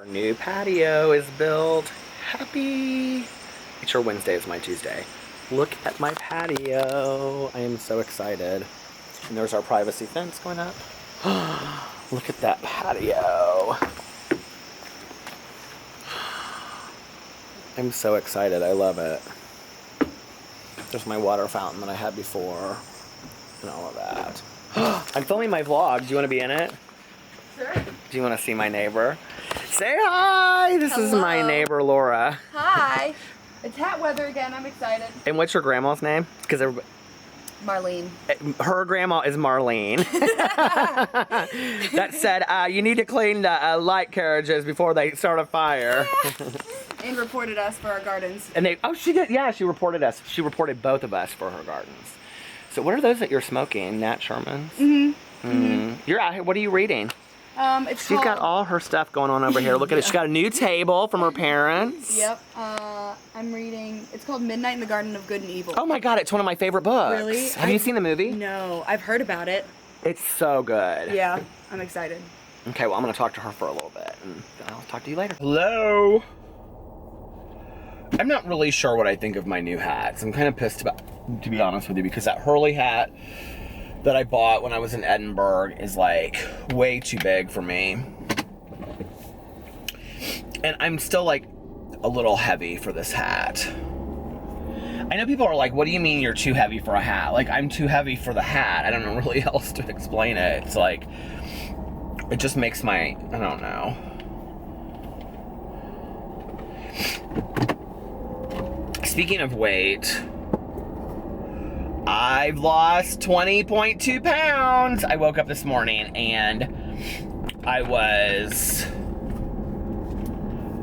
Our new patio is built. Happy. It's your Wednesday, is my Tuesday. Look at my patio. I am so excited. And there's our privacy fence going up. Look at that patio. I'm so excited. I love it. There's my water fountain that I had before. And all of that. I'm filming my vlog. Do you want to be in it? Sure. Do you want to see my neighbor? Say hi! This is my neighbor, Laura. Hi. It's hat weather again. I'm excited. And what's your grandma's name? Because Marlene. her grandma is Marlene. That said, you need to clean the light carriages before they start a fire. And reported us for our gardens. And they, she did, yeah, she reported us. She reported both of us for her gardens. So what are those that you're smoking? Nat Sherman's? Mm-hmm. Mm-hmm. You're out here, what are you reading? She's got all her stuff going on over here. Look at it. She's got a new table from her parents. Yep. I'm reading, it's called Midnight in the Garden of Good and Evil. Oh my God, it's one of my favorite books. Really? Have you seen the movie? No, I've heard about it. It's so good. Yeah, I'm excited. Okay, well I'm gonna talk to her for a little bit and then I'll talk to you later. Hello. I'm not really sure what I think of my new hats. I'm kind of pissed about, to be honest with you, because that Hurley hat that I bought when I was in Edinburgh is like way too big for me. And I'm still like a little heavy for this hat. I know people are like, what do you mean you're too heavy for a hat? Like, I'm too heavy for the hat. I don't know really else to explain it. It's like, it just makes my, I don't know. Speaking of weight, I've lost 20.2 pounds. I woke up this morning and I was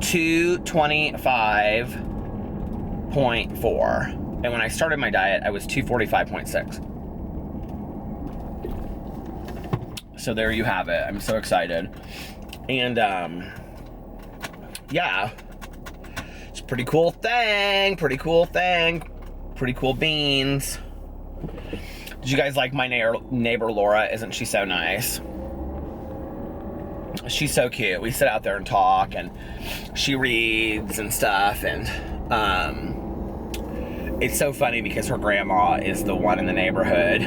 225.4. And when I started my diet, I was 245.6. So there you have it. I'm so excited. And yeah, it's a pretty cool thing. Pretty cool thing. Pretty cool beans. Did you guys like my neighbor Laura? Isn't she so nice? She's so cute. We sit out there and talk, and she reads and stuff, and it's so funny because her grandma is the one in the neighborhood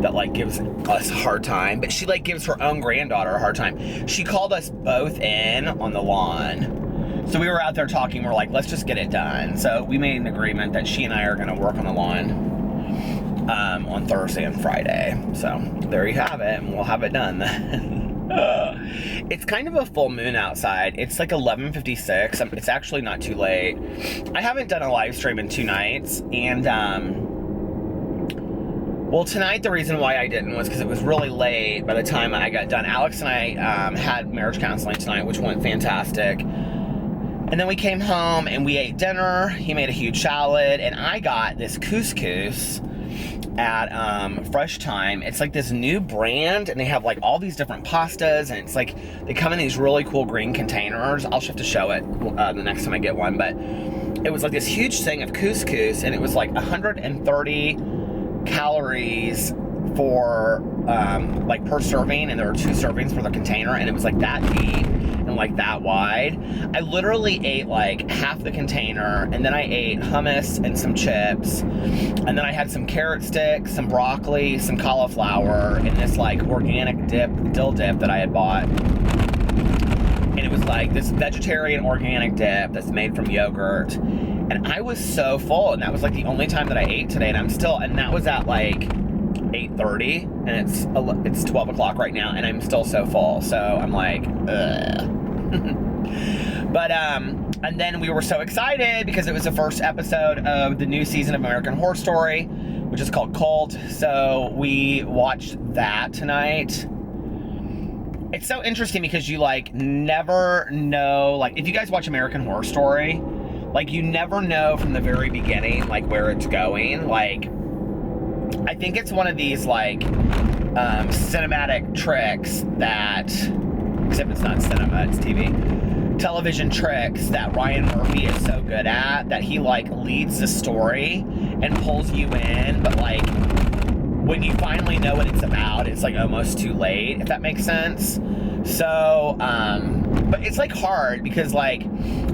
that like gives us a hard time, but she like gives her own granddaughter a hard time. She called us both in on the lawn. So we were out there talking, we're like, let's just get it done. So we made an agreement that she and I are gonna work on the lawn on Thursday and Friday. So there you have it, and we'll have it done then. It's kind of a full moon outside. It's like 11:56. It's actually not too late. I haven't done a live stream in 2 nights, and well, tonight the reason why I didn't was because it was really late by the time I got done. Alex and I had marriage counseling tonight, which went fantastic. And then we came home and we ate dinner. He made a huge salad, and I got this couscous at Fresh Time. It's like this new brand, and they have like all these different pastas, and it's like they come in these really cool green containers. I'll just have to show it the next time I get one, but it was like this huge thing of couscous, and it was like 130 calories for like per serving, and there were 2 servings for the container, and it was like that deep and like that wide. I literally ate like half the container, and then I ate hummus and some chips, and then I had some carrot sticks, some broccoli, some cauliflower, and this like organic dill dip that I had bought. And it was like this vegetarian organic dip that's made from yogurt. And I was so full, and that was like the only time that I ate today, and that was at like 8:30, and it's 12 o'clock right now, and I'm still so full. So I'm like, ugh. But and then we were so excited because it was the first episode of the new season of American Horror Story, which is called Cult. So we watched that tonight. It's so interesting because you like never know, like if you guys watch American Horror Story, like you never know from the very beginning like where it's going. Like I think it's one of these like cinematic tricks that, except it's not cinema, it's TV, television tricks that Ryan Murphy is so good at, that he like leads the story and pulls you in, but like when you finally know what it's about, it's like almost too late, if that makes sense. So but it's like hard because like,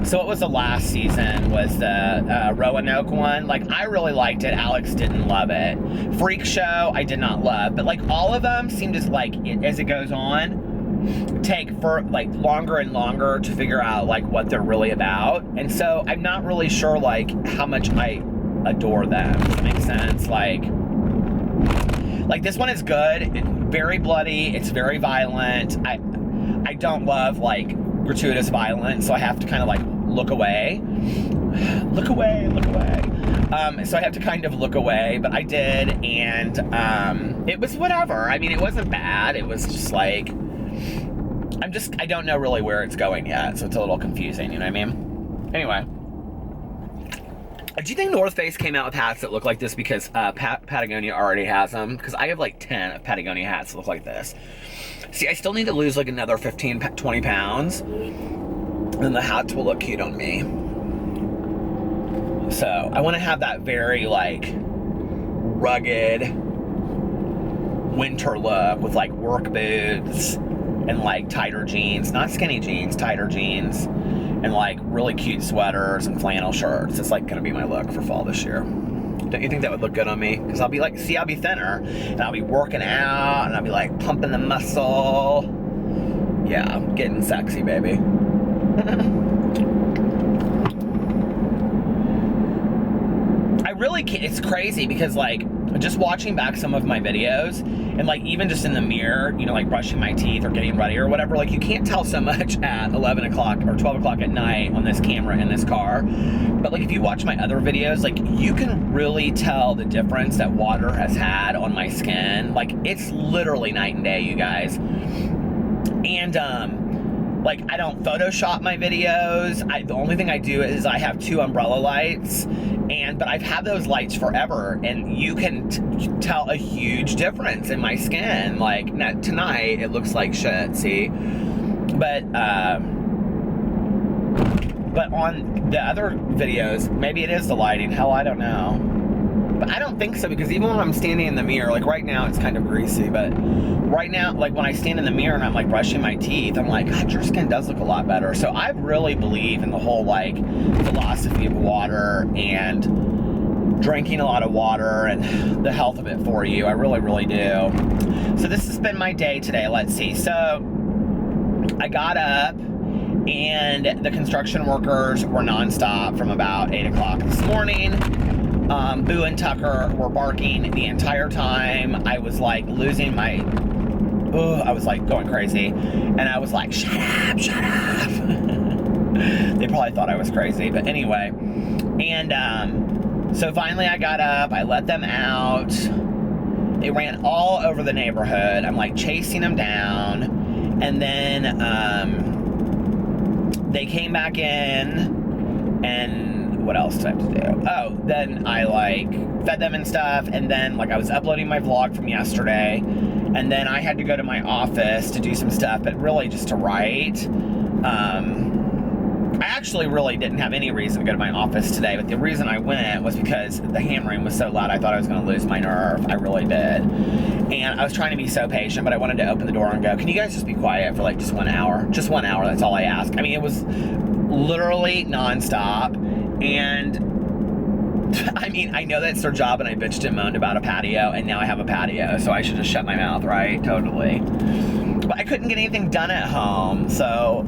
so what was the last season was the Roanoke one. Like I really liked it. Alex didn't love it. Freak Show I did not love, but like all of them seem to like as it goes on take for like longer and longer to figure out like what they're really about. And so I'm not really sure like how much I adore them. Does that make sense? Like this one is good. It's very bloody. It's very violent. I don't love like gratuitous violence, so I have to kind of like look away. Look away. So I have to kind of look away, but I did, and it was whatever. I mean, it wasn't bad. It was just like I don't know really where it's going yet, so it's a little confusing, you know what I mean? Anyway. Do you think North Face came out with hats that look like this because Patagonia already has them? Because I have like 10 of Patagonia hats that look like this. See, I still need to lose like another 15, 20 pounds. And the hats will look cute on me. So, I want to have that very like rugged winter look with like work boots and like tighter jeans. Not skinny jeans, tighter jeans. And like really cute sweaters and flannel shirts. It's like gonna be my look for fall this year. Don't you think that would look good on me? Because I'll be like, see, I'll be thinner and I'll be working out and I'll be like pumping the muscle. Yeah, I'm getting sexy, baby. I really can't, it's crazy because like just watching back some of my videos and like even just in the mirror, you know, like brushing my teeth or getting ready or whatever, like you can't tell so much at 11 o'clock or 12 o'clock at night on this camera in this car. But like if you watch my other videos, like you can really tell the difference that water has had on my skin. Like it's literally night and day, you guys. And like I don't Photoshop my videos. The only thing I do is I have 2 umbrella lights, but I've had those lights forever, and you can tell a huge difference in my skin. Like tonight, it looks like shit. See, but on the other videos, maybe it is the lighting. Hell, I don't know. But I don't think so, because even when I'm standing in the mirror, like right now it's kind of greasy, but right now, like when I stand in the mirror and I'm like brushing my teeth, I'm like, God, your skin does look a lot better. So I really believe in the whole like philosophy of water and drinking a lot of water and the health of it for you. I really, really do. So this has been my day today. Let's see. So I got up and the construction workers were nonstop from about 8 o'clock this morning. Boo and Tucker were barking the entire time. I was like losing my, I was like going crazy. And I was like, shut up, shut up. They probably thought I was crazy, but anyway. And so finally I got up, I let them out. They ran all over the neighborhood. I'm like chasing them down. And then they came back in, and what else did I have to do? Oh, then I like fed them and stuff, and then like I was uploading my vlog from yesterday, and then I had to go to my office to do some stuff, but really just to write. I actually really didn't have any reason to go to my office today, but the reason I went was because the hammering was so loud I thought I was going to lose my nerve. I really did. And I was trying to be so patient, but I wanted to open the door and go, can you guys just be quiet for like just 1 hour? Just 1 hour, that's all I ask. I mean, it was literally nonstop. And I mean, I know that's their job, and I bitched and moaned about a patio, and now I have a patio, so I should just shut my mouth, right? Totally. But I couldn't get anything done at home, so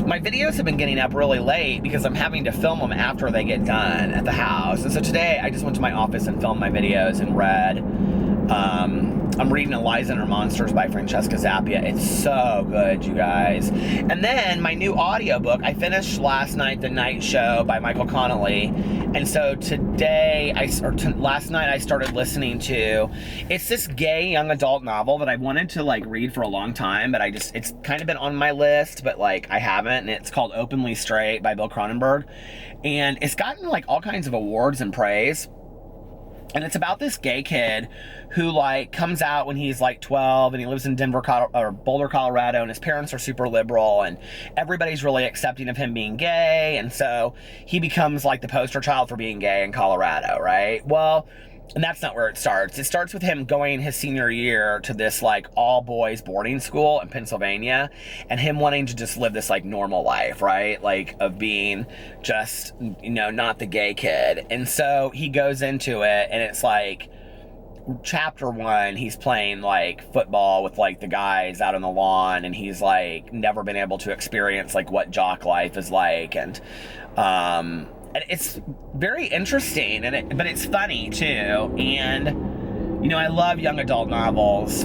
my videos have been getting up really late because I'm having to film them after they get done at the house. And so today I just went to my office and filmed my videos and read. I'm reading Eliza and Her Monsters by Francesca Zappia. It's so good, you guys. And then my new audiobook, I finished last night The Night Show by Michael Connelly. And so today, last night I started listening to, it's this gay young adult novel that I wanted to like read for a long time, but it's kind of been on my list, but like I haven't. And it's called Openly Straight by Bill Cronenberg. And it's gotten like all kinds of awards and praise. And it's about this gay kid who like comes out when he's like 12, and he lives in Boulder, Colorado, and his parents are super liberal, and everybody's really accepting of him being gay, and so he becomes like the poster child for being gay in Colorado, right? Well, And that's not where it starts. It starts with him going his senior year to this like all boys boarding school in Pennsylvania, and him wanting to just live this like normal life, right? Like of being just, not the gay kid. And so he goes into it, and it's like chapter 1, he's playing like football with like the guys out on the lawn, and he's like never been able to experience like what jock life is like. And it's very interesting, but it's funny too. And I love young adult novels,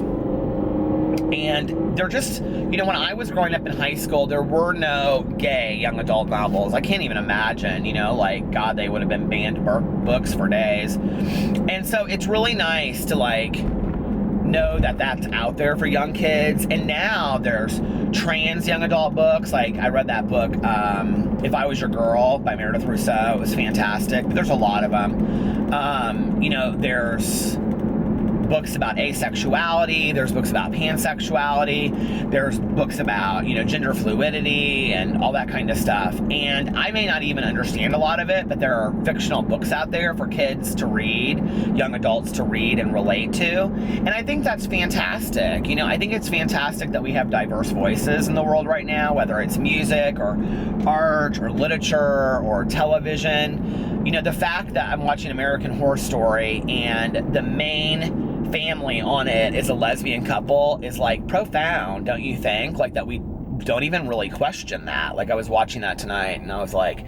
and they're just, when I was growing up in high school, there were no gay young adult novels. I can't even imagine, like, God, they would have been banned books for days. And so it's really nice to like know that that's out there for young kids. And now there's trans young adult books. Like, I read that book, If I Was Your Girl by Meredith Rousseau. It was fantastic, but there's a lot of them. There's books about asexuality, there's books about pansexuality, there's books about, gender fluidity and all that kind of stuff. And I may not even understand a lot of it, but there are fictional books out there for kids to read, young adults to read and relate to. And I think that's fantastic. I think it's fantastic that we have diverse voices in the world right now, whether it's music or art or literature or television. The fact that I'm watching American Horror Story and the main family on it is a lesbian couple is like profound, don't you think? Like, that we don't even really question that. Like, I was watching that tonight, and I was like,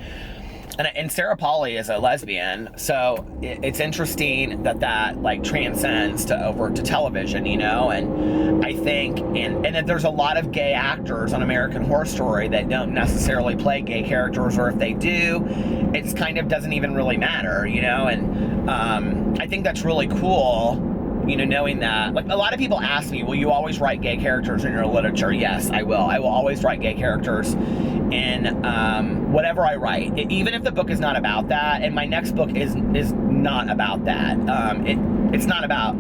and Sarah Polley is a lesbian, so it's interesting that like transcends to television, and I think and that there's a lot of gay actors on American Horror Story that don't necessarily play gay characters, or if they do, it's kind of doesn't even really matter, and I think that's really cool. Knowing that, like, a lot of people ask me, will you always write gay characters in your literature? Yes, I will. I will always write gay characters in whatever I write, even if the book is not about that. And my next book is not about that. It's not about,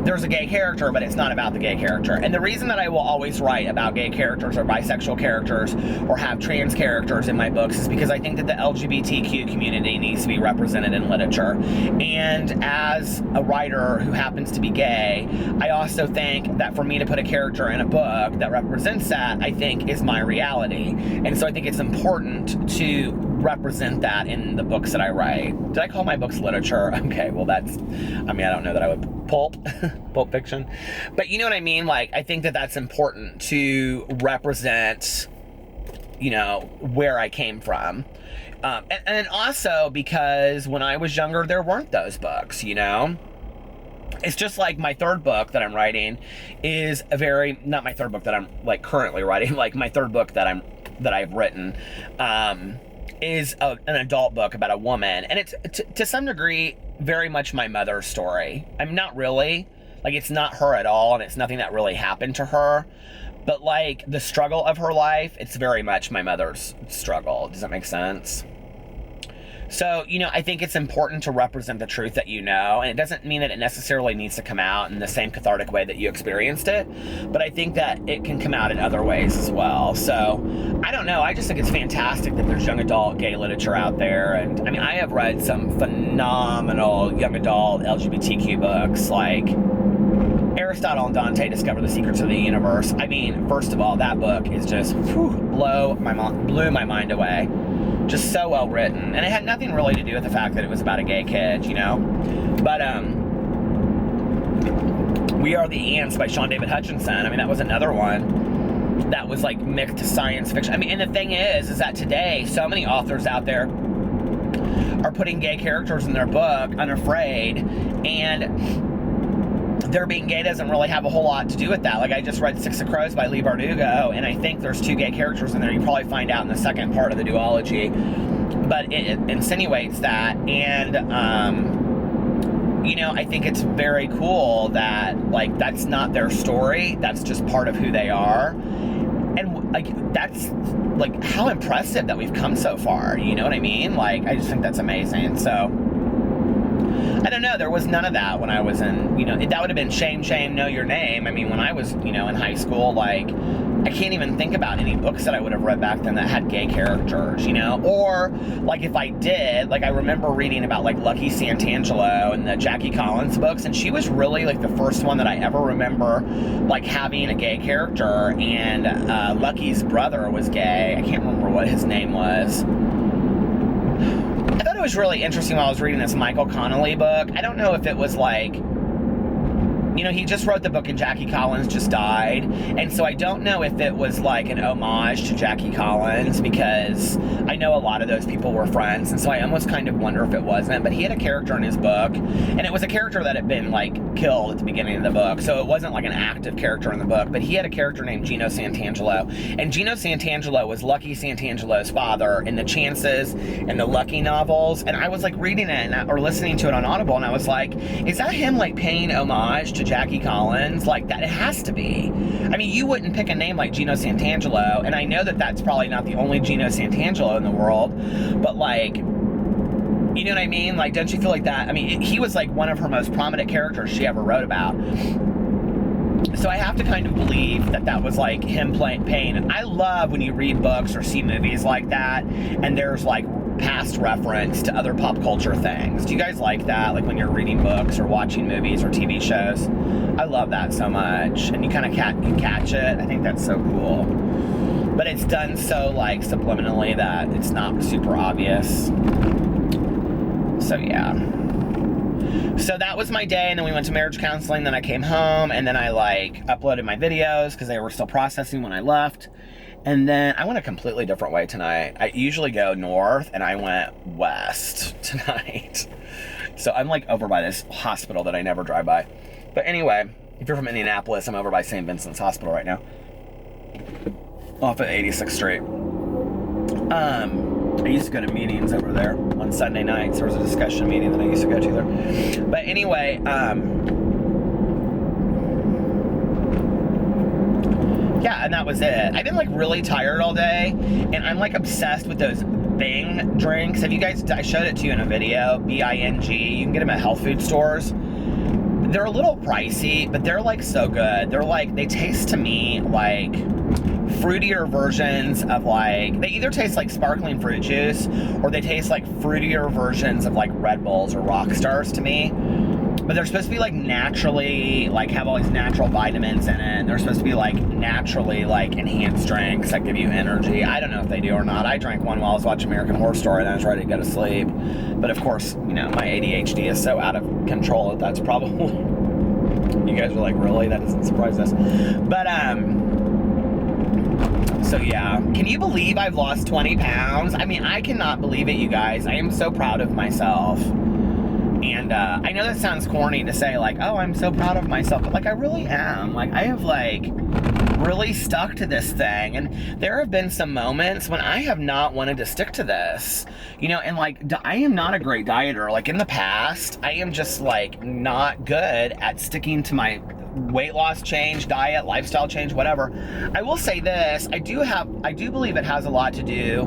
there's a gay character, but it's not about the gay character. And the reason that I will always write about gay characters or bisexual characters or have trans characters in my books is because I think that the LGBTQ community needs to be represented in literature. And as a writer who happens to be gay, I also think that for me to put a character in a book that represents that, I think is my reality. And so I think it's important to represent that in the books that I write. Did I call my books literature? Okay, well I don't know that I would pulp fiction, but you know what I mean? Like, I think that that's important to represent, where I came from. And also because when I was younger, there weren't those books, It's just like my third book that I'm writing is not my third book that I'm like currently writing, like my third book that I've written, is an adult book about a woman, and it's to some degree very much my mother's story. I'm not really, like, it's not her at all, and it's nothing that really happened to her, but like the struggle of her life, it's very much my mother's struggle. Does that make sense? So, I think it's important to represent the truth that and it doesn't mean that it necessarily needs to come out in the same cathartic way that you experienced it, but I think that it can come out in other ways as well. So, I don't know, I just think it's fantastic that there's young adult gay literature out there, and I have read some phenomenal young adult LGBTQ books, like Aristotle and Dante Discover the Secrets of the Universe. First of all, that book is just blew my mind away. Just so well written, and it had nothing really to do with the fact that it was about a gay kid, But We Are the Ants by Sean David Hutchinson. That was another one that was like mixed science fiction. And the thing is that today so many authors out there are putting gay characters in their book, unafraid, and their being gay doesn't really have a whole lot to do with that. Like, I just read Six of Crows by Leigh Bardugo, and I think there's 2 gay characters in there. You probably find out in the second part of the duology, but it insinuates that. And I think it's very cool that, like, that's not their story. That's just part of who they are. And, like, that's, like, how impressive that we've come so far. You know what I mean? Like, I just think that's amazing. So, I don't know, there was none of that when I was in, that would have been Shame, Shame, Know Your Name. When I was, in high school, like, I can't even think about any books that I would have read back then that had gay characters, you know? Or, like, if I did, like, I remember reading about, like, Lucky Santangelo and the Jackie Collins books, and she was really, like, the first one that I ever remember, like, having a gay character, and Lucky's brother was gay. I can't remember what his name was. I thought it was really interesting while I was reading this Michael Connelly book. I don't know if it was, like, you know, he just wrote the book and Jackie Collins just died. And so I don't know if it was like an homage to Jackie Collins, because I know a lot of those people were friends. And so I almost kind of wonder if it wasn't. But he had a character in his book, and it was a character that had been like killed at the beginning of the book. So it wasn't like an active character in the book. But he had a character named Gino Santangelo. And Gino Santangelo was Lucky Santangelo's father in the Chances and the Lucky novels. And I was like reading it or listening to it on Audible, and I was like, is that him like paying homage to Jackie Collins? Like, that it has to be. I mean, you wouldn't pick a name like Gino Santangelo, and I know that that's probably not the only Gino Santangelo in the world, but like, you know what I mean? Like, don't you feel like that? I mean, he was like one of her most prominent characters she ever wrote about. So I have to kind of believe that that was like him paying. And I love when you read books or see movies like that, and there's like past reference to other pop culture things. Do you guys like that? Like when you're reading books or watching movies or TV shows? I love that so much. And you kind of catch it. I think that's so cool. But it's done so like subliminally that it's not super obvious. So yeah. So that was my day, and then we went to marriage counseling, then I came home, and then I like uploaded my videos because they were still processing when I left. And then I went a completely different way tonight. I usually go north, and I went west tonight. So I'm like over by this hospital that I never drive by. But anyway, if you're from Indianapolis, I'm over by St. Vincent's Hospital right now, off of 86th Street. I used to go to meetings over there on Sunday nights. There was a discussion meeting that I used to go to there. But anyway, yeah, and that was it. I've been like really tired all day, and I'm like obsessed with those Bing drinks. Have you guys, I showed it to you in a video, B-I-N-G. You can get them at health food stores. They're a little pricey, but they're like so good. They're like, they taste to me like fruitier versions of like, they either taste like sparkling fruit juice, or they taste like fruitier versions of like Red Bulls or Rock Stars to me. But they're supposed to be like naturally, like have all these natural vitamins in it. They're supposed to be like naturally like enhanced drinks that give you energy. I don't know if they do or not. I drank one while I was watching American Horror Story, and I was ready to go to sleep. But of course, you know, my ADHD is so out of control that that's probably, you guys are like, really? That doesn't surprise us. But, so yeah, can you believe I've lost 20 pounds? I mean, I cannot believe it, you guys. I am so proud of myself. And I know that sounds corny to say like, oh, I'm so proud of myself, but like I really am. Like I have like really stuck to this thing, and there have been some moments when I have not wanted to stick to this, you know, and like I am not a great dieter. Like in the past, I am just like not good at sticking to my weight loss change, diet, lifestyle change, whatever. I will say this, I do believe it has a lot to do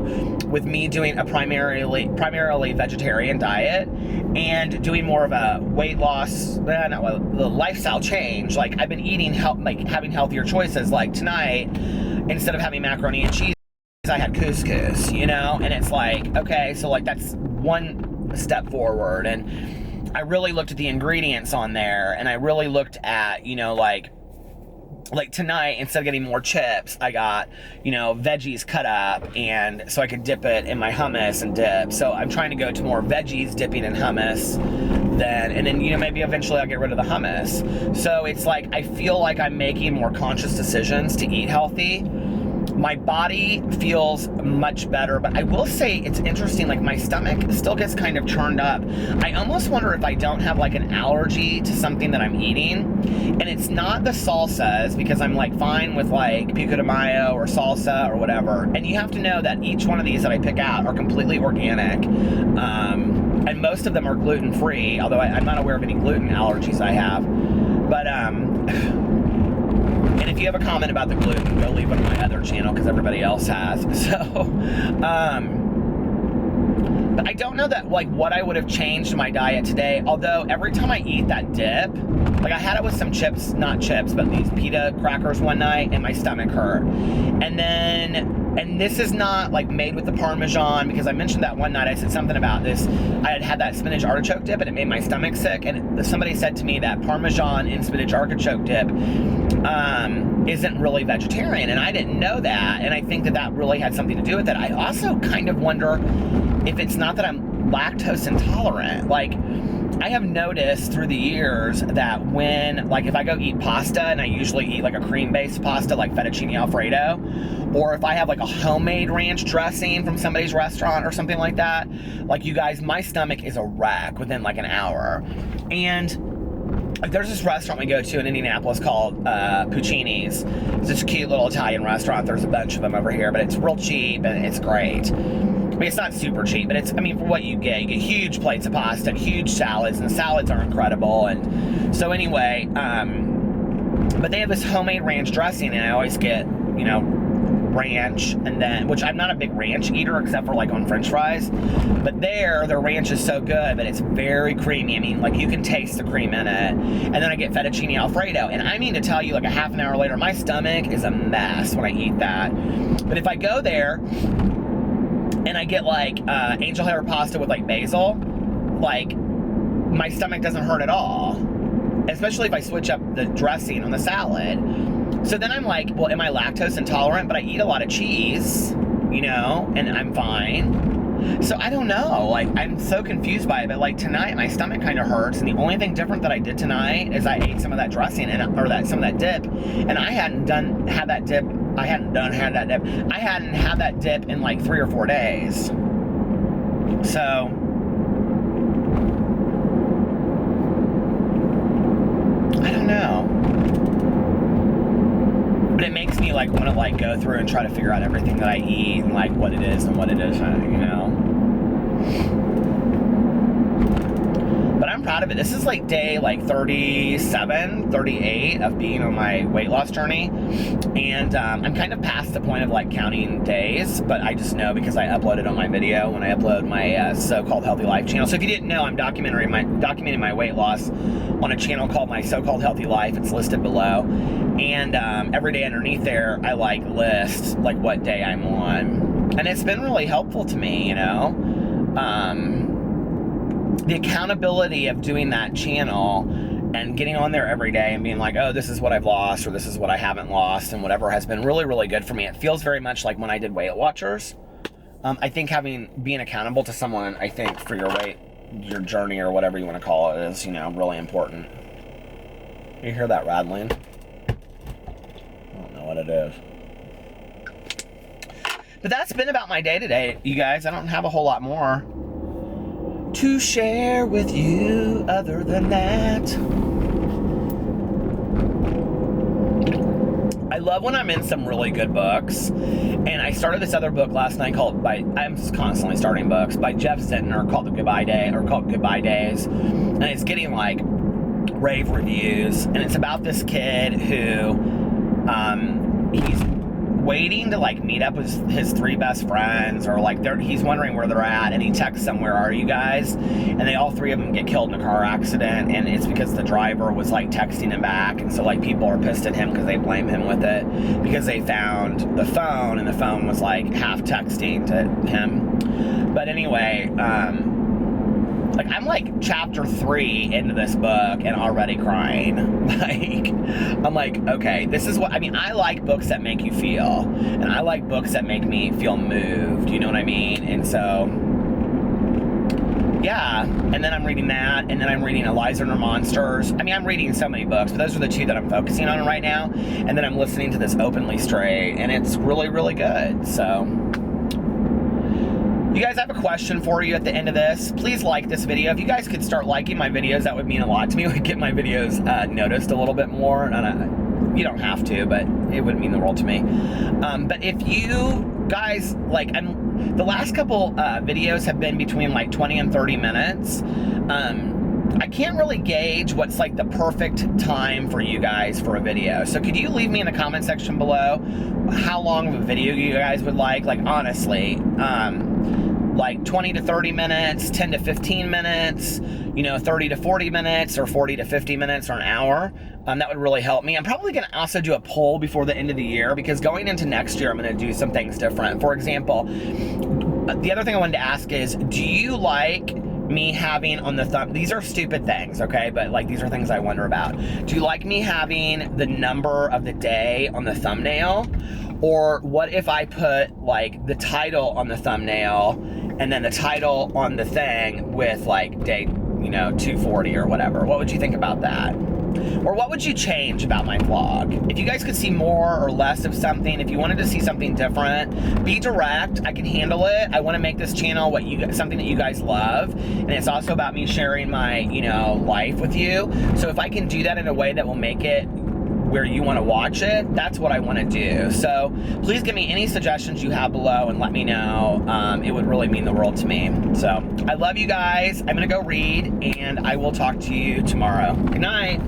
with me doing a primarily vegetarian diet and doing more of a weight loss, the lifestyle change. Like I've been eating like having healthier choices. Like tonight, instead of having macaroni and cheese, I had couscous, you know? And it's like, okay, so like that's one step forward. And I really looked at the ingredients on there, and I really looked at, you know, like tonight, instead of getting more chips, I got, you know, veggies cut up, and so I could dip it in my hummus and dip. So I'm trying to go to more veggies dipping in hummus and then, you know, maybe eventually I'll get rid of the hummus. So it's like, I feel like I'm making more conscious decisions to eat healthy. My body feels much better, but I will say it's interesting, like my stomach still gets kind of churned up. I almost wonder if I don't have like an allergy to something that I'm eating, and it's not the salsas, because I'm like fine with like pico de mayo or salsa or whatever. And you have to know that each one of these that I pick out are completely organic, and most of them are gluten-free, although I'm not aware of any gluten allergies I have. But and if you have a comment about the gluten, go leave it on my other channel, because everybody else has. So, but I don't know that like what I would have changed my diet today. Although every time I eat that dip, Like I had it with some chips, not chips, but these pita crackers one night, and my stomach hurt. And this is not like made with the Parmesan, because I mentioned that one night, I said something about this. I had that spinach artichoke dip and it made my stomach sick, and somebody said to me that Parmesan in spinach artichoke dip isn't really vegetarian, and I didn't know that, and I think that really had something to do with it. I also kind of wonder if it's not that I'm lactose intolerant. Like, I have noticed through the years that when, like, if I go eat pasta, and I usually eat like a cream-based pasta like fettuccine alfredo, or if I have like a homemade ranch dressing from somebody's restaurant or something like that, like, you guys, my stomach is a wreck within like an hour. And like, there's this restaurant we go to in Indianapolis called Puccini's. It's this cute little Italian restaurant. There's a bunch of them over here, but it's real cheap and it's great. I mean, it's not super cheap, but it's, I mean, for what you get huge plates of pasta, huge salads, and the salads are incredible. And so anyway, but they have this homemade ranch dressing, and I always get, you know, ranch, and then, which I'm not a big ranch eater except for like on French fries, but their ranch is so good, but it's very creamy. I mean, like, you can taste the cream in it. And then I get fettuccine alfredo, and I mean to tell you, like, a half an hour later, my stomach is a mess when I eat that. But if I go there and I get like angel hair pasta with like basil, like, my stomach doesn't hurt at all, especially if I switch up the dressing on the salad. So then I'm like, well, am I lactose intolerant? But I eat a lot of cheese, you know, and I'm fine. So I don't know, like, I'm so confused by it. But like tonight, my stomach kind of hurts, and the only thing different that I did tonight is I ate some of that dressing, and some of that dip, and I hadn't had that dip in like 3 or 4 days. So I don't know. But it makes me like want to like go through and try to figure out everything that I eat and like what it is and what it isn't, you know. But I'm proud of it. This is like day like 37, 38 of being on my weight loss journey, and I'm kind of past the point of like counting days, but I just know because I uploaded on my video when I upload my so-called healthy life channel. So if you didn't know, I'm documenting my weight loss on a channel called My So-Called Healthy Life. It's listed below, and every day underneath there I like list like what day I'm on, and it's been really helpful to me, you know. The accountability of doing that channel and getting on there every day and being like, oh, this is what I've lost, or this is what I haven't lost, and whatever, has been really, really good for me. It feels very much like when I did Weight Watchers. I think being accountable to someone, I think, for your weight, your journey, or whatever you want to call it, is, you know, really important. You hear that rattling? I don't know what it is. But that's been about my day today, you guys. I don't have a whole lot more to share with you other than that. I love when I'm in some really good books, and I started this other book last night I'm just constantly starting books, by Jeff Zentner, called Goodbye Days, and it's getting like rave reviews, and it's about this kid who he's waiting to like meet up with his 3 best friends, or like he's wondering where they're at, and he texts them, where are you guys? And they all 3 of them get killed in a car accident, and it's because the driver was like texting him back, and so like people are pissed at him because they blame him with it, because they found the phone, and the phone was like half texting to him. But anyway, like, I'm like chapter 3 into this book and already crying. Like, I'm like, okay, this is what, I mean, I like books that make you feel, and I like books that make me feel moved, you know what I mean? And so, yeah, and then I'm reading that, and then I'm reading Eliza and Her Monsters. I mean, I'm reading so many books, but those are the 2 that I'm focusing on right now, and then I'm listening to this Openly Straight, and it's really, really good, so. You guys, I have a question for you at the end of this. Please like this video. If you guys could start liking my videos, that would mean a lot to me. It would get my videos noticed a little bit more. You don't have to, but it would mean the world to me. But if you guys, like, the last couple videos have been between like 20 and 30 minutes. I can't really gauge what's like the perfect time for you guys for a video. So could you leave me in the comment section below how long of a video you guys would like? Like, honestly, like 20 to 30 minutes, 10 to 15 minutes, 30 to 40 minutes, or 40 to 50 minutes, or an hour. That would really help me. I'm probably going to also do a poll before the end of the year, because going into next year, I'm going to do some things different. For example, the other thing I wanted to ask is, do you like me having on the thumb, these are stupid things, okay, but like these are things I wonder about. Do you like me having the number of the day on the thumbnail? Or what if I put like the title on the thumbnail and then the title on the thing with like day 240 or whatever? What would you think about that? Or what would you change about my vlog? If you guys could see more or less of something, if you wanted to see something different, be direct. I can handle it. I want to make this channel something that you guys love, and it's also about me sharing my life with you. So if I can do that in a way that will make it where you want to watch it, that's what I want to do. So please give me any suggestions you have below and let me know. It would really mean the world to me. So I love you guys. I'm gonna go read, and I will talk to you tomorrow. Good night.